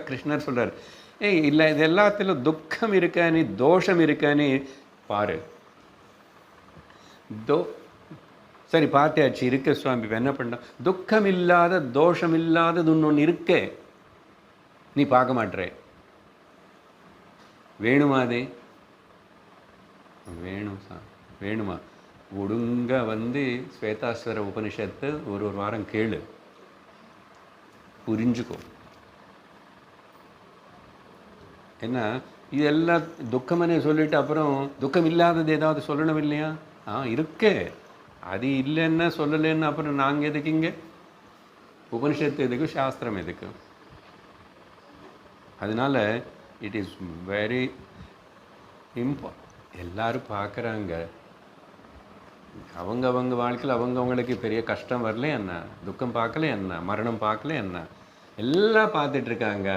கிருஷ்ணர் சொல்றார், ஏய் இல்லை இது எல்லாத்திலும் துக்கம் இருக்கான்னு தோஷம் இருக்கான்னு பாரு. தோ சரி பார்த்தாச்சு இருக்க சுவாமி, இப்போ என்ன பண்ண? துக்கம் இல்லாத தோஷம் இல்லாதது ஒன்று இருக்கே, நீ பார்க்க மாட்டே. வேணுமா? அது வேணும் சார், வேணுமா? ஒழுங்க ஸ்வேதாஸ்வர உபனிஷத்து ஒரு வாரம் கேளு, புரிஞ்சுக்கோ. என்ன இதெல்லாம் துக்கமனே சொல்லிட்டு அப்புறம் துக்கம் இல்லாதது ஏதாவது சொல்லணும் இல்லையா? இருக்கே, அது இல்லைன்னா சொல்லலைன்னு அப்புறம் நாங்கள் எதுக்கு இங்கே? உபனிஷத்து எதுக்கு, சாஸ்திரம் எதுக்கு? அதனால இட் இஸ் வெரி எல்லாரும் பார்க்குறாங்க, அவங்க வாழ்க்கையில் அவங்களுக்கு பெரிய கஷ்டம் வரல என்ன, துக்கம் பார்க்கல என்ன, மரணம் பார்க்கல என்ன, எல்லாம் பார்த்துட்ருக்காங்க.